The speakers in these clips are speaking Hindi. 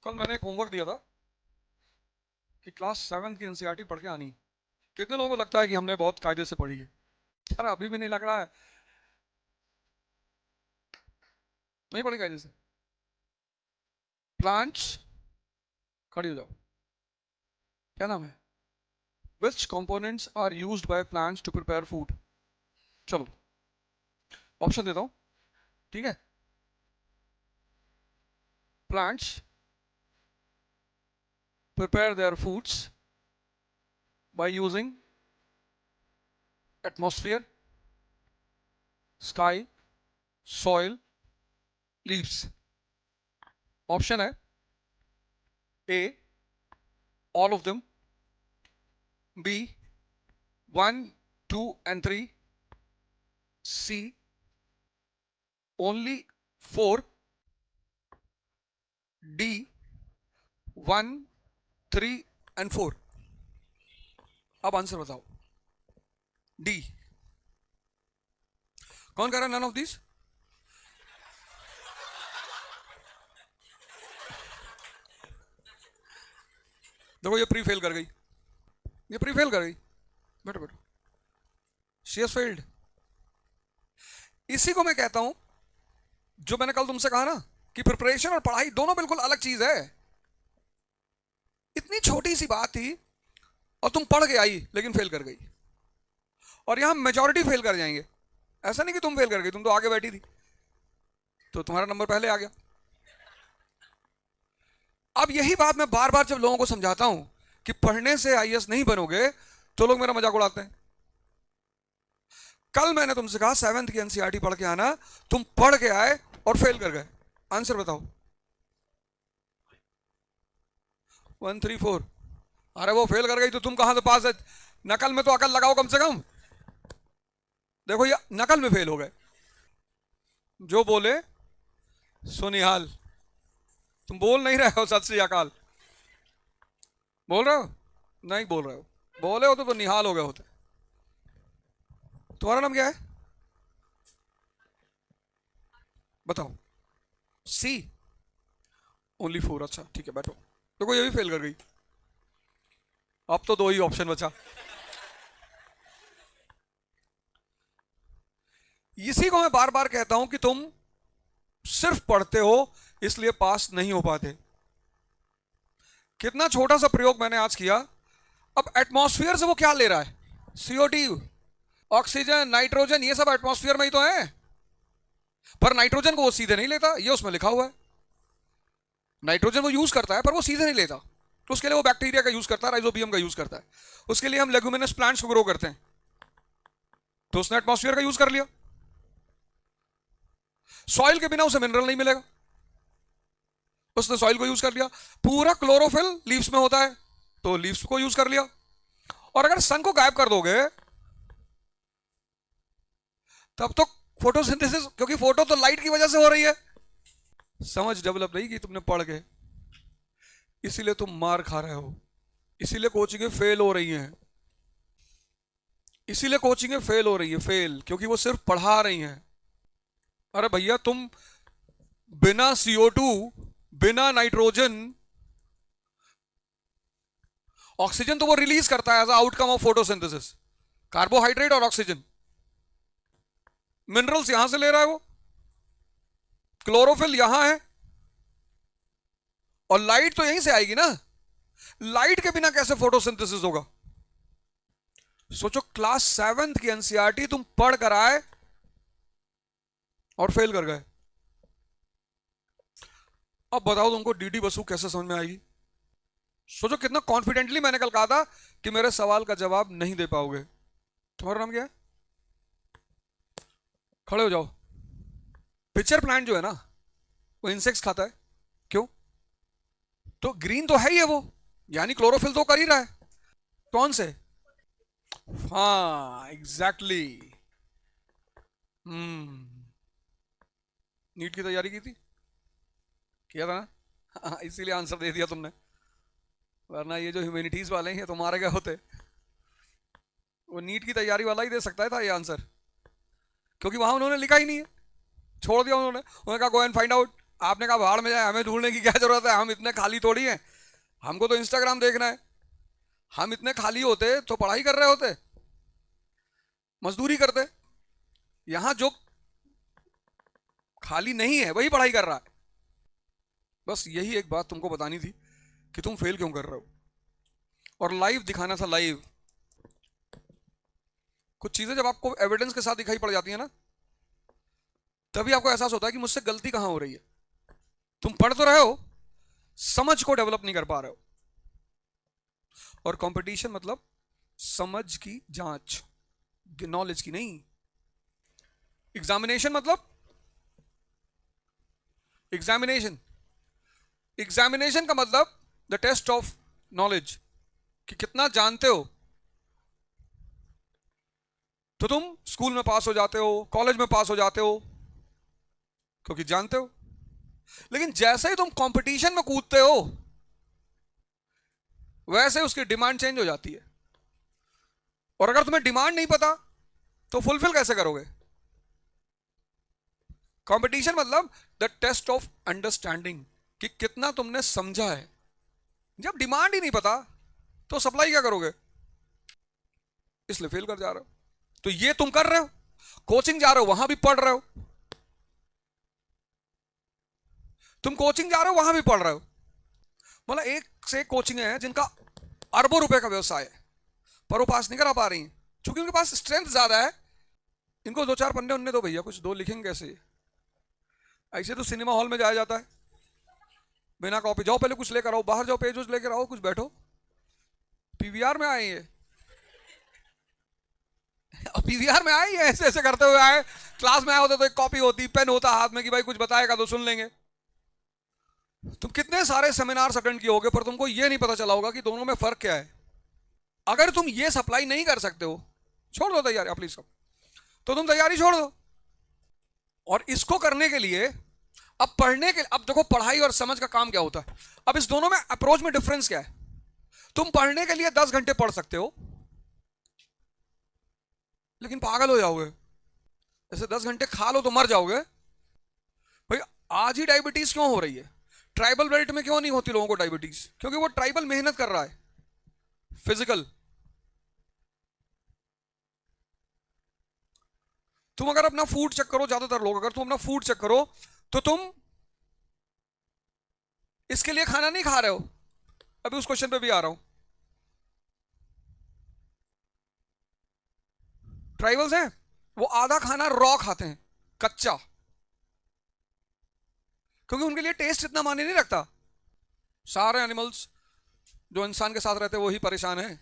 कल मैंने एक होमवर्क दिया था कि क्लास 7 की एनसीईआरटी पढ़ के आनी। कितने लोगों को लगता है कि हमने बहुत कायदे से पढ़ी है? यार अभी भी नहीं लग रहा है, नहीं पढ़ी कायदे से। प्लांट्स, खड़ी हो जाओ। क्या नाम है? Which components are used by plants to prepare food? चलो ऑप्शन देता हूँ, ठीक है। Plants prepare their foods by using atmosphere, sky, soil, leaves. Option है A all of them, B 1, 2 and 3, C only 4, D 1, 3 and 4। अब आंसर बताओ। डी। कौन कह रहा है नन ऑफ दिस? देखो ये प्री फेल कर गई, ये प्री फेल कर गई। बैठो बैठो, शी हैज फेल्ड। इसी को मैं कहता हूं, जो मैंने कल तुमसे कहा ना कि प्रिपरेशन और पढ़ाई दोनों बिल्कुल अलग चीज है। इतनी छोटी सी बात थी और तुम पढ़ के आई लेकिन फेल कर गई। और यहां मेजॉरिटी फेल कर जाएंगे। ऐसा नहीं कि तुम फेल कर गई, तुम तो आगे बैठी थी तो तुम्हारा नंबर पहले आ गया। अब यही बात मैं बार बार जब लोगों को समझाता हूं कि पढ़ने से आईएएस नहीं बनोगे तो लोग मेरा मजाक उड़ाते हैं। कल मैंने तुमसे कहा 7th की एनसीईआरटी पढ़ के आना, तुम पढ़ के आए और फेल कर गए। आंसर बताओ। 1, 3, 4। अरे वो फेल कर गई तो तुम कहां से पास है? नकल में तो अकल लगाओ कम से कम। देखो ये नकल में फेल हो गए। जो बोले सुनिहाल। तुम बोल नहीं रहे हो सत श्री अकाल। बोल रहे हो? नहीं बोल रहे हो। बोले हो तो निहाल हो गए होते। तुम्हारा नाम क्या है बताओ? सी ओनली 4। अच्छा ठीक है, बैठो। देखो ये भी फेल कर गई। अब तो दो ही ऑप्शन बचा। इसी को मैं बार बार कहता हूं कि तुम सिर्फ पढ़ते हो इसलिए पास नहीं हो पाते। कितना छोटा सा प्रयोग मैंने आज किया। अब एटमॉस्फेयर से वो क्या ले रहा है? CO2, ऑक्सीजन, नाइट्रोजन, ये सब एटमॉस्फेयर में ही तो है। पर नाइट्रोजन को वो सीधे नहीं लेता, ये उसमें लिखा हुआ है। नाइट्रोजन वो यूज करता है पर वो सीधे नहीं लेता। तो उसके लिए वो बैक्टीरिया का यूज करता है, राइजोबियम का यूज करता है। उसके लिए हम लेगुमिनस प्लांट्स को ग्रो करते हैं। तो उसने एटमॉस्फेयर का यूज कर लिया। सॉइल के बिना उसे मिनरल नहीं मिलेगा, उसने सॉइल को यूज कर लिया। पूरा क्लोरोफिल लीव्स में होता है तो लीव्स को यूज कर लिया। और अगर सन को गायब कर दोगे तब तो फोटोसिंथेसिस, क्योंकि फोटो तो लाइट की वजह से हो रही है। समझ डेवलप नहीं की तुमने पढ़ के, इसीलिए तुम मार खा रहे हो, इसीलिए कोचिंगें फेल हो रही हैं। इसीलिए कोचिंगें फेल हो रही है, फेल क्योंकि वो सिर्फ पढ़ा रही हैं। अरे भैया तुम बिना CO2, बिना नाइट्रोजन, ऑक्सीजन तो वो रिलीज करता है as outcome of photosynthesis, carbohydrate और ऑक्सीजन। मिनरल्स यहां से ले रहा है वो, क्लोरोफिल यहां है, और लाइट तो यहीं से आएगी ना। लाइट के बिना कैसे फोटोसिंथेसिस होगा? सोचो क्लास 7th की एनसीईआरटी तुम पढ़ कर आए और फेल कर गए। अब बताओ तुमको डीडी बसु कैसे समझ में आएगी? सोचो कितना कॉन्फिडेंटली मैंने कल कहा था कि मेरे सवाल का जवाब नहीं दे पाओगे। तुम्हारा नाम क्या है? खड़े हो जाओ। पिक्चर प्लांट जो है ना वो इंसेक्ट्स खाता है। क्यों? तो ग्रीन तो है ही है वो, यानी क्लोरोफिल तो कर ही रहा है। कौन से? हाँ एग्जैक्टली। नीट की तैयारी की थी? किया था ना? हाँ, इसीलिए आंसर दे दिया तुमने, वरना ये जो ह्यूमैनिटीज वाले हैं तो मारे गए होते। वो नीट की तैयारी वाला ही दे सकता था ये आंसर, क्योंकि वहां उन्होंने लिखा ही नहीं है, छोड़ दिया उन्होंने। उन्होंने कहा गो एंड फाइंड आउट। आपने कहा भाड़ में जाए, हमें ढूंढने की क्या जरूरत है, हम इतने खाली थोड़ी हैं, हमको तो इंस्टाग्राम देखना है। हम इतने खाली होते तो पढ़ाई कर रहे होते, मजदूरी करते। यहां जो खाली नहीं है वही पढ़ाई कर रहा है। बस यही एक बात तुमको बतानी थी कि तुम फेल क्यों कर रहे हो, और लाइव दिखाना था, लाइव। कुछ चीजें जब आपको एविडेंस के साथ दिखाई पड़ जाती है ना, तभी आपको एहसास होता है कि मुझसे गलती कहां हो रही है। तुम पढ़ तो रहे हो, समझ को डेवलप नहीं कर पा रहे हो। और कंपटीशन मतलब समझ की जांच, नॉलेज की नहीं। एग्जामिनेशन मतलब एग्जामिनेशन का मतलब द टेस्ट ऑफ नॉलेज, कि कितना जानते हो। तो तुम स्कूल में पास हो जाते हो, कॉलेज में पास हो जाते हो, क्योंकि जानते हो। लेकिन जैसे ही तुम कंपटीशन में कूदते हो, वैसे उसकी डिमांड चेंज हो जाती है। और अगर तुम्हें डिमांड नहीं पता तो फुलफिल कैसे करोगे? कंपटीशन मतलब द टेस्ट ऑफ अंडरस्टैंडिंग, कि कितना तुमने समझा है। जब डिमांड ही नहीं पता तो सप्लाई क्या करोगे? इसलिए फेल कर जा रहे हो। तो ये तुम कर रहे हो, कोचिंग जा रहे हो, वहां भी पढ़ रहे हो। तुम कोचिंग जा रहे हो, वहां भी पढ़ रहे हो। मतलब एक से कोचिंग है जिनका अरबों रुपए का व्यवसाय है, पर वो पास नहीं करा पा रही हैं, क्योंकि उनके पास स्ट्रेंथ ज्यादा है। इनको दो चार पन्ने उन्ने दो भैया, कुछ दो लिखेंगे कैसे? ऐसे तो सिनेमा हॉल में जाया जाता है बिना कॉपी। जाओ पहले कुछ लेकर आओ, बाहर जाओ, पेज वेज लेकर आओ, कुछ बैठो। पीवीआर में आए ये, पीवीआर में आए ये, ऐसे ऐसे करते हुए आए। क्लास में आए होते तो एक कॉपी होती, पेन होता हाथ में, कि भाई कुछ बताएगा तो सुन लेंगे। तुम कितने सारे सेमिनार्स अटेंड किए होगे, पर तुमको ये नहीं पता चला होगा कि दोनों में फर्क क्या है। अगर तुम ये सप्लाई नहीं कर सकते हो, छोड़ दो तैयारी प्लीज सब, तो तुम तैयारी छोड़ दो। और इसको करने के लिए अब पढ़ने के, अब देखो पढ़ाई और समझ का काम क्या होता है। अब इस दोनों में अप्रोच में डिफरेंस क्या है? तुम पढ़ने के लिए 10 घंटे पढ़ सकते हो, लेकिन पागल हो जाओगे। जैसे 10 घंटे खा लो तो मर जाओगे। भाई आज ही डायबिटीज क्यों हो रही है? ट्राइबल बेल्ट में क्यों नहीं होती लोगों को डायबिटीज? क्योंकि वो ट्राइबल मेहनत कर रहा है, फिजिकल। तुम अगर अपना फूड चेक करो, ज्यादातर लोग अगर तुम अपना फूड चेक करो, तो तुम इसके लिए खाना नहीं खा रहे हो। अभी उस क्वेश्चन पे भी आ रहा हूं। ट्राइबल्स हैं, वो आधा खाना रॉ खाते हैं, कच्चा, क्योंकि उनके लिए टेस्ट इतना मायने नहीं रखता। सारे एनिमल्स जो इंसान के साथ रहते हैं वही परेशान है।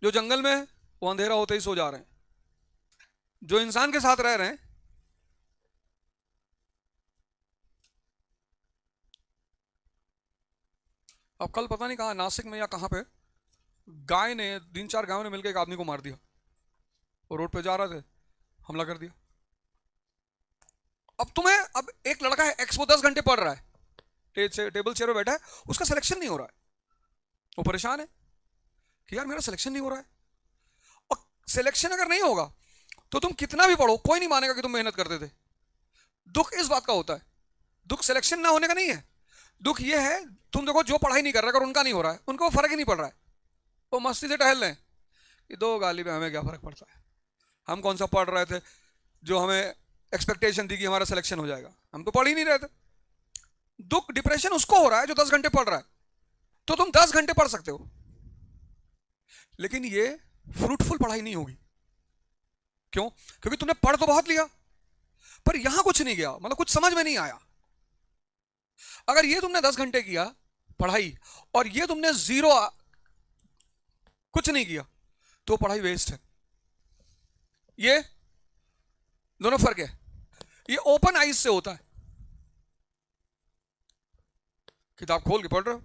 जो जंगल में है वो अंधेरा होते ही सो जा रहे हैं, जो इंसान के साथ रह रहे हैं। अब कल पता नहीं कहां, नासिक में या कहां पे, गाय ने, 3-4 गायों ने मिलकर एक आदमी को मार दिया। वो रोड पे जा रहे थे, हमला कर दिया। अब तुम्हें, अब एक लड़का है एक्स, वो 10 घंटे पढ़ रहा है, टेबल चेयर पे बैठा है, उसका सिलेक्शन नहीं हो रहा है। वो परेशान है कि यार मेरा सिलेक्शन नहीं हो रहा है। और सिलेक्शन अगर नहीं होगा तो तुम कितना भी पढ़ो, कोई नहीं मानेगा कि तुम मेहनत करते थे। दुख इस बात का होता है, दुख सिलेक्शन ना होने का नहीं है। दुख ये है, तुम देखो जो पढ़ाई नहीं कर रहा, अगर उनका नहीं हो रहा है, उनको फर्क ही नहीं पड़ रहा है, वो मस्ती से टहल रहे हैं कि दो गाली में हमें क्या फर्क पड़ता है। हम कौन सा पढ़ रहे थे जो हमें एक्सपेक्टेशन थी कि हमारा सिलेक्शन हो जाएगा? हम तो पढ़ ही नहीं रहे थे। दुख, डिप्रेशन उसको हो रहा है जो 10 घंटे पढ़ रहा है। तो तुम 10 घंटे पढ़ सकते हो, लेकिन ये फ्रूटफुल पढ़ाई नहीं होगी। क्यों? क्योंकि तुमने पढ़ तो बहुत लिया, पर यहां कुछ नहीं गया, मतलब कुछ समझ में नहीं आया। अगर ये तुमने 10 घंटे किया पढ़ाई, और ये तुमने जीरो, कुछ नहीं किया, तो पढ़ाई वेस्ट है। ये दोनों फर्क है। ये ओपन आइज से होता है, किताब खोल के पढ़ रहे हो।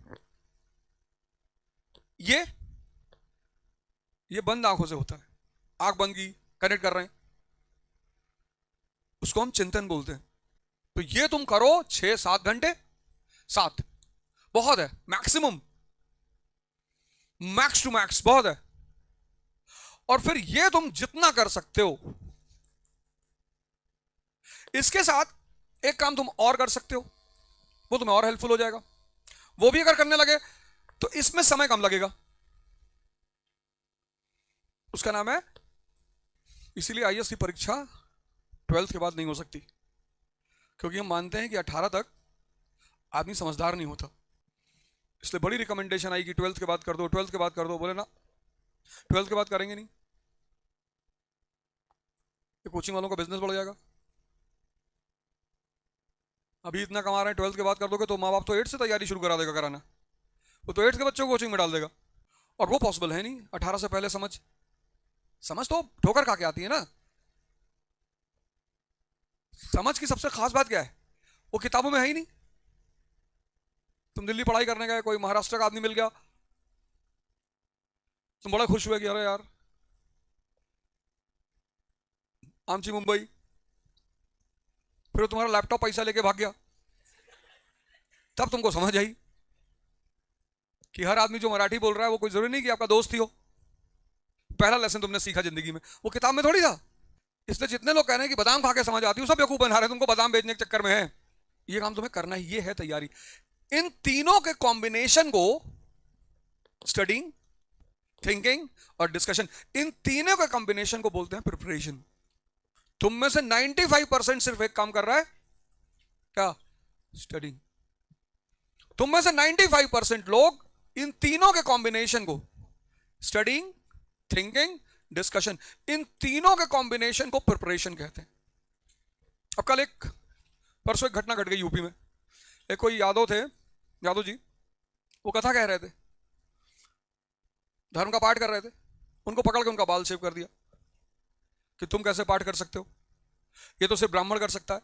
ये बंद आंखों से होता है, आंख बंद की, कनेक्ट कर रहे हैं, उसको हम चिंतन बोलते हैं। तो ये तुम करो 6-7 घंटे, 7 बहुत है, मैक्सिमम, मैक्स टू मैक्स बहुत है। और फिर ये तुम जितना कर सकते हो, इसके साथ एक काम तुम और कर सकते हो। वो तुम्हें और हेल्पफुल हो जाएगा। वो भी अगर करने लगे तो इसमें समय कम लगेगा। उसका नाम है, इसीलिए आईएएस की परीक्षा 12th के बाद नहीं हो सकती, क्योंकि हम मानते हैं कि 18 तक आदमी समझदार नहीं होता। इसलिए बड़ी रिकमेंडेशन आई कि 12th के बाद कर दो, 12th के बाद कर दो। बोले ना 12th के बाद करेंगे नहीं, ये कोचिंग वालों का बिजनेस बढ़ जाएगा। अभी इतना कमा रहे हैं, 12th के बाद कर दोगे तो माँ बाप तो 8th से तैयारी शुरू करा देगा कराना। वो तो 8th के बच्चों को कोचिंग में डाल देगा, और वो पॉसिबल है नहीं। 18 से पहले समझ तो ठोकर खा के आती है ना। समझ की सबसे खास बात क्या है, वो किताबों में है ही नहीं। तुम दिल्ली पढ़ाई करने गए, कोई महाराष्ट्र का आदमी मिल गया, तुम बड़ा खुश हुए कि अरे यार आमची मुंबई, फिर तुम्हारा लैपटॉप पैसा लेके भाग गया, तब तुमको समझ आई कि हर आदमी जो मराठी बोल रहा है वो कोई जरूरी नहीं कि आपका दोस्त ही हो। पहला लेसन तुमने सीखा जिंदगी में, वो किताब में थोड़ी था। इसलिए जितने लोग कह रहे हैं कि बादाम खा के समझ आती हूँ, सब बेवकूफ बना रहे हैं, तुमको बादाम बेचने के चक्कर में है। ये काम तुम्हें करना ही, ये है तैयारी। इन तीनों के कॉम्बिनेशन को, स्टडिंग, थिंकिंग और डिस्कशन, इन तीनों के कॉम्बिनेशन को बोलते हैं प्रिपरेशन। तुम में से 95% सिर्फ एक काम कर रहा है, क्या? स्टडिंग। तुम में से 95% लोग इन तीनों के कॉम्बिनेशन को, स्टडिंग, थिंकिंग, डिस्कशन, इन तीनों के कॉम्बिनेशन को प्रिपरेशन कहते हैं। अब कल परसों एक घटना घट गई यूपी में। एक कोई यादव थे, यादव जी, वो कथा कह रहे थे, धर्म का पाठ कर रहे थे। उनको पकड़ के उनका बाल शेव कर दिया कि तुम कैसे पाठ कर सकते हो, ये तो सिर्फ ब्राह्मण कर सकता है।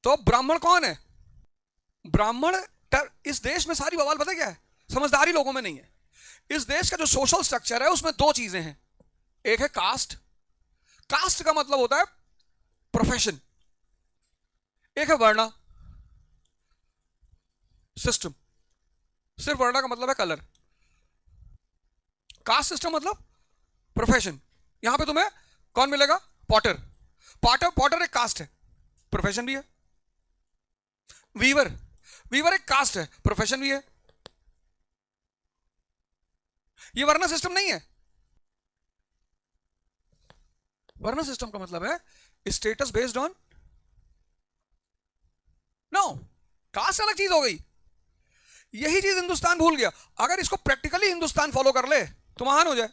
तो ब्राह्मण कौन है? ब्राह्मण इस देश में सारी बवाल पता क्या है, समझदारी लोगों में नहीं है। इस देश का जो सोशल स्ट्रक्चर है उसमें दो चीजें हैं। एक है कास्ट, कास्ट का मतलब होता है प्रोफेशन। एक है वर्णा सिस्टम, सिर्फ वर्णा का मतलब है कलर। कास्ट सिस्टम मतलब प्रोफेशन। यहां पे तुम्हें कौन मिलेगा? पॉटर। पॉटर एक कास्ट है, प्रोफेशन भी है। वीवर, वीवर एक कास्ट है, प्रोफेशन भी है। ये वर्णा सिस्टम नहीं है। वर्णा सिस्टम का मतलब है status based on, no, caste अलग चीज हो गई। यही चीज हिंदुस्तान भूल गया। अगर इसको प्रैक्टिकली हिंदुस्तान फॉलो कर ले तो महान हो जाए।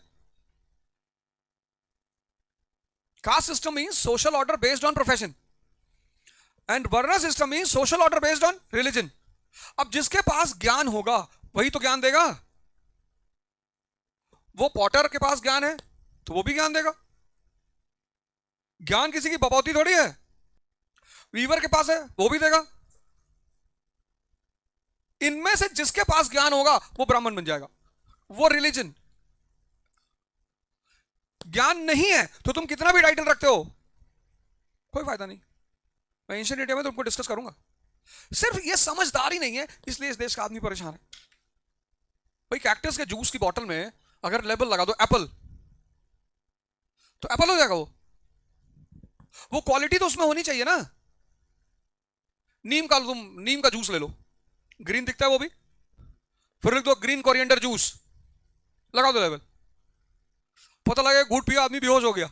Caste system means social order based on profession, and varna system means social order based on religion. अब जिसके पास ज्ञान होगा वही तो ज्ञान देगा। वो पॉटर के पास ज्ञान है तो वो भी ज्ञान देगा। ज्ञान किसी की बपौती थोड़ी है। वीवर के पास है वो भी देगा। इनमें से जिसके पास ज्ञान होगा वो ब्राह्मण बन जाएगा, वो रिलीजन। ज्ञान नहीं है तो तुम कितना भी टाइटल रखते हो कोई फायदा नहीं। मैं एंशिएंट इंडिया में तुमको डिस्कस करूंगा। सिर्फ ये समझदारी नहीं है, इसलिए इस देश का आदमी परेशान है। भाई कैक्टस के जूस की बोतल में अगर लेबल लगा दो एप्पल, तो एप्पल हो जाएगा। वो क्वालिटी तो उसमें होनी चाहिए ना। नीम का जूस ले लो, ग्रीन दिखता है वो भी, फिर लिख दो ग्रीन कोरिएंडर जूस, लगा दो लेबल। पता लगे घूट पिया आदमी बेहोश हो गया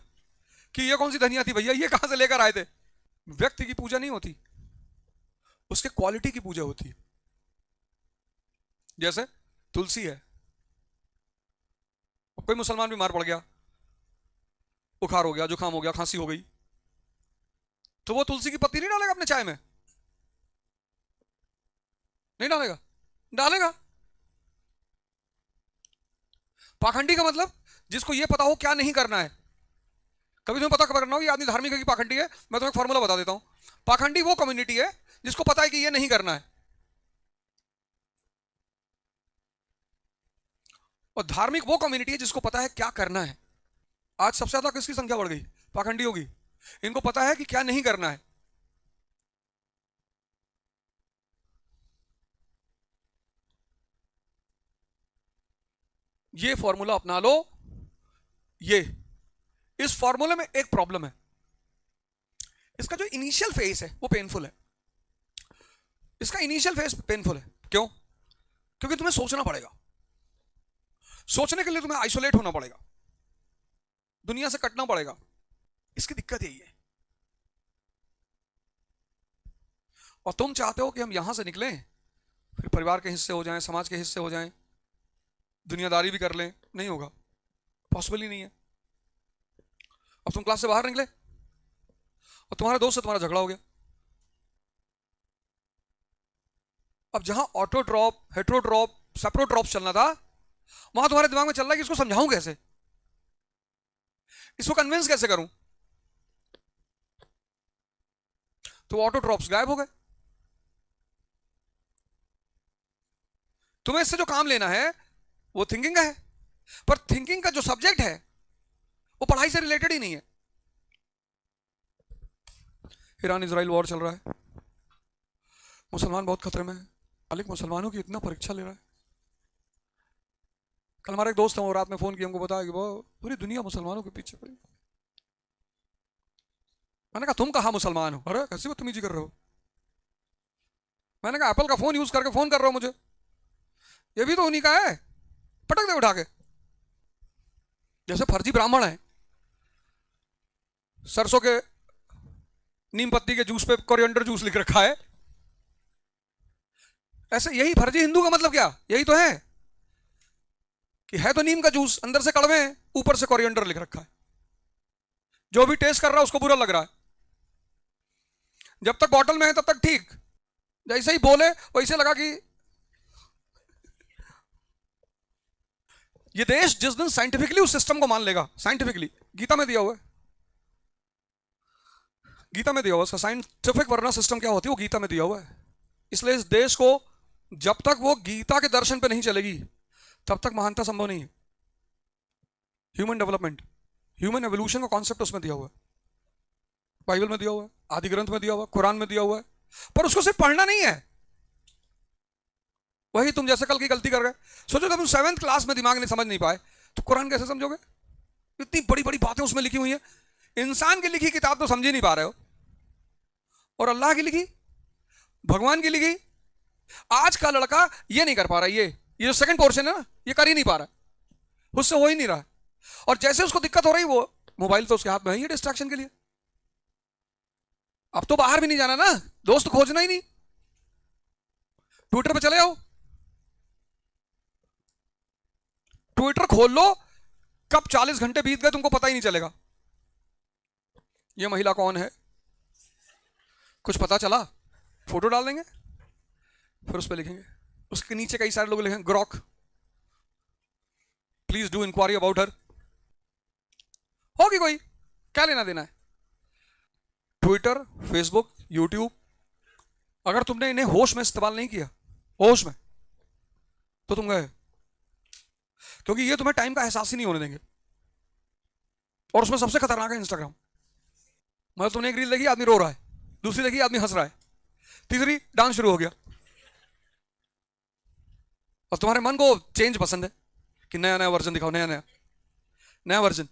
कि ये कौन सी धनिया थी भैया, ये कहां से लेकर आए थे। व्यक्ति की पूजा नहीं होती, उसके क्वालिटी की पूजा होती है। जैसे तुलसी है, कोई मुसलमान बीमार पड़ गया, बुखार हो गया, जुकाम हो गया, खांसी हो गई, तो वो तुलसी की पत्ती नहीं डालेगा अपने चाय में? नहीं डालेगा? डालेगा। पाखंडी का मतलब जिसको ये पता हो क्या नहीं करना है। कभी तुम्हें पता करना हो ये आदमी धार्मिक है कि पाखंडी है, मैं तुम्हें फॉर्मूला बता देता हूं। पाखंडी वो कम्युनिटी है जिसको पता है कि ये नहीं करना है, और धार्मिक वो कम्युनिटी है जिसको पता है क्या करना है। आज सबसे ज्यादा किसकी संख्या बढ़ गई? पाखंडियों की। इनको पता है कि क्या नहीं करना है। ये फॉर्मूला अपना लो। ये इस फॉर्मूले में एक प्रॉब्लम है, इसका जो इनिशियल फेज है वो पेनफुल है। इसका इनिशियल फेज पेनफुल है। क्यों? क्योंकि तुम्हें सोचना पड़ेगा। सोचने के लिए तुम्हें आइसोलेट होना पड़ेगा, दुनिया से कटना पड़ेगा। इसकी दिक्कत यही है। और तुम चाहते हो कि हम यहां से निकलें, फिर परिवार के हिस्से हो जाएं, समाज के हिस्से हो जाएं, दुनियादारी भी कर लें। नहीं होगा, पॉसिबल ही नहीं है। अब तुम क्लास से बाहर निकले और तुम्हारे दोस्त से तुम्हारा झगड़ा हो गया। अब जहां ऑटोट्रॉप, हेट्रोट्रॉप, सेप्रोट्रॉप चलना था, वहां तुम्हारे दिमाग में चल रहा है कि इसको समझाऊं कैसे, इसको कन्विंस कैसे करूं। तो ऑटोट्रॉप्स गायब हो गए। तुम्हें इससे जो काम लेना है वो थिंकिंग का है, पर थिंकिंग का जो सब्जेक्ट है वो पढ़ाई से रिलेटेड ही नहीं है। ईरान इजराइल वॉर चल रहा है, मुसलमान बहुत खतरे में है। मालिक मुसलमानों की इतना परीक्षा ले रहा है। कल हमारे एक दोस्त हैं, वो रात में फोन किया, हमको बताया कि वो पूरी दुनिया मुसलमानों के पीछे पड़ी। मैंने कहा तुम कहाँ मुसलमान हो? अरे कैसी बदतमीजी कर रहे हो। मैंने कहा एप्पल का फोन यूज करके फोन कर रहे हो मुझे, ये भी तो उन्हीं का है। पटक दे उठा के। जैसे फर्जी ब्राह्मण है, सरसों के नीम पत्ती के जूस पे कोरिएंडर जूस लिख रखा है, ऐसे यही फर्जी हिंदू का मतलब क्या? यही तो है कि है तो नीम का जूस, अंदर से कड़वे हैं, ऊपर से कोरिएंडर लिख रखा है। जो भी टेस्ट कर रहा है उसको बुरा लग रहा है। जब तक बॉटल में है तब तक ठीक, जैसे ही बोले वैसे लगा कि ये देश जिस दिन साइंटिफिकली उस सिस्टम को मान लेगा, साइंटिफिकली, गीता में दिया हुआ है, गीता में दिया हुआ, उसका साइंटिफिक वरना सिस्टम क्या होती है वो गीता में दिया हुआ है। इसलिए इस देश को जब तक वो गीता के दर्शन पे नहीं चलेगी तब तक महानता संभव नहीं है। ह्यूमन डेवलपमेंट, ह्यूमन एवोल्यूशन का कॉन्सेप्ट उसमें दिया हुआ है, बाइबल में दिया हुआ है, आदि ग्रंथ में दिया हुआ है, कुरान में दिया हुआ है। पर उसको सिर्फ पढ़ना नहीं है। वही तुम जैसे कल की गलती कर गए। सोचो तुम 7th क्लास में दिमाग नहीं समझ नहीं पाए तो कुरान कैसे समझोगे? इतनी बड़ी बड़ी बातें उसमें लिखी हुई है। इंसान की लिखी किताब तो समझ ही नहीं पा रहे हो, और अल्लाह की लिखी, भगवान की लिखी। आज का लड़का ये नहीं कर पा रहा, ये जो सेकंड पोर्शन है ना, ये कर ही नहीं पा रहा, उससे हो ही नहीं रहा। और जैसे उसको दिक्कत हो रही, वो मोबाइल तो उसके हाथ में है ही डिस्ट्रैक्शन के लिए। अब तो बाहर भी नहीं जाना ना, दोस्त खोजना ही नहीं, ट्विटर पे चले आओ, ट्विटर खोल लो, कब 40 घंटे बीत गए तुमको पता ही नहीं चलेगा। ये महिला कौन है कुछ पता चला, फोटो डाल देंगे, फिर उस पर लिखेंगे, उसके नीचे कई सारे लोग लिखेंगे Grok, please do inquiry about her. होगी कोई, क्या लेना देना है। ट्विटर, फेसबुक, यूट्यूब, अगर तुमने इन्हें होश में इस्तेमाल नहीं किया, होश में, तो तुम गए, क्योंकि ये तुम्हें टाइम का एहसास ही नहीं होने देंगे। और उसमें सबसे खतरनाक है इंस्टाग्राम। मतलब तुमने एक रील देखी, आदमी रो रहा है, दूसरी देखी, आदमी हंस रहा है, तीसरी डांस शुरू हो गया, और तुम्हारे मन को चेंज पसंद है कि नया नया वर्जन दिखाओ, नया नया नया वर्जन।